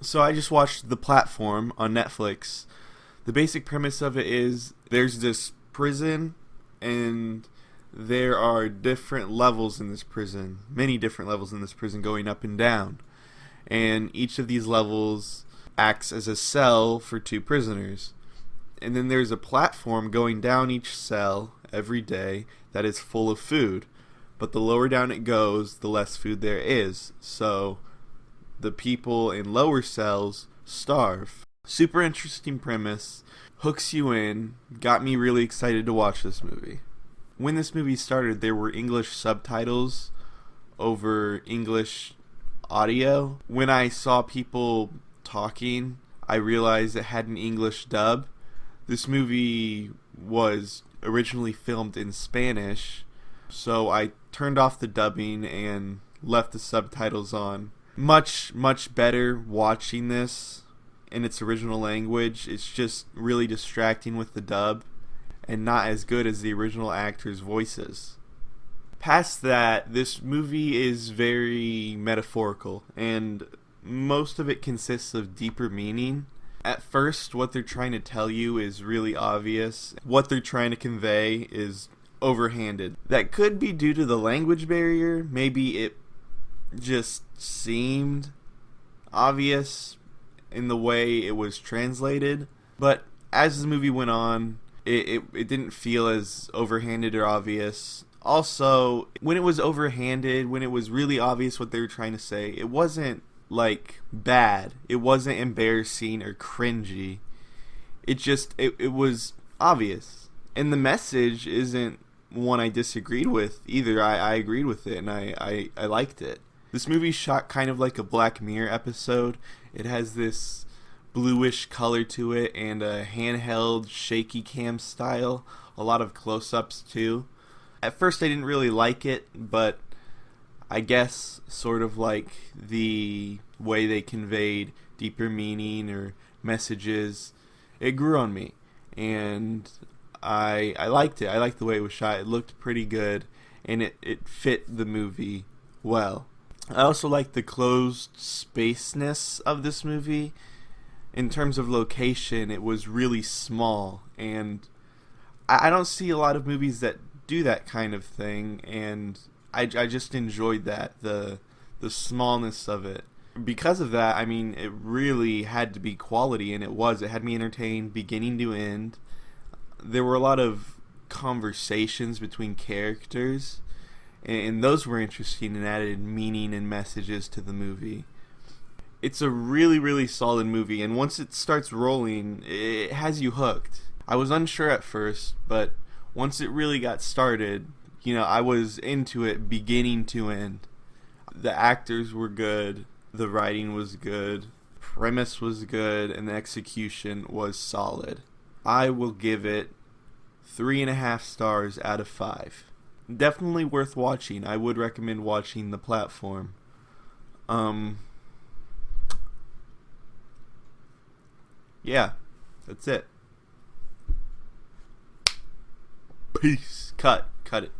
So I just watched The Platform on Netflix. The basic premise of it is there's this prison, and there are different levels in this prison, many different levels in this prison going up and down. And each of these levels acts as a cell for two prisoners. And then there's a platform going down each cell every day that is full of food. But the lower down it goes, the less food there is. So the people in lower cells starve. Super interesting premise. Hooks you in. Got me really excited to watch this movie. When this movie started, there were English subtitles over English audio. When I saw people talking, I realized it had an English dub. This movie was originally filmed in Spanish, so I turned off the dubbing and left the subtitles on. Much better watching this in its original language. It's just really distracting with the dub and not as good as the original actors' voices. Past that, this movie is very metaphorical, and most of it consists of deeper meaning. At first, what they're trying to tell you is really obvious. What they're trying to convey is overhanded. That could be due to the language barrier. Maybe it just seemed obvious in the way it was translated. But as the movie went on, it didn't feel as overhanded or obvious. Also, when it was overhanded, when it was really obvious what they were trying to say, it wasn't like bad. It wasn't embarrassing or cringy. It was obvious. And the message isn't one I disagreed with either. I agreed with it, and I liked it. This movie's shot kind of like a Black Mirror episode. It has this bluish color to it and a handheld shaky cam style. A lot of close-ups too. At first I didn't really like it, but I guess sort of like the way they conveyed deeper meaning or messages, it grew on me. And I liked it. I liked the way it was shot. It looked pretty good, and it fit the movie well. I also like the closed spaceness of this movie. In terms of location, it was really small, and I don't see a lot of movies that do that kind of thing, and I just enjoyed that, the smallness of it. Because of that, I mean, it really had to be quality, and it was. It had me entertained beginning to end. There were a lot of conversations between characters, and those were interesting and added meaning and messages to the movie. It's a really solid movie, and once it starts rolling, it has you hooked. I was unsure at first, but once it really got started, I was into it beginning to end. The actors were good, the writing was good, premise was good, and the execution was solid. I will give it 3.5 stars out of 5. Definitely worth watching. I would recommend watching The Platform. Yeah, that's it. Peace. Cut it.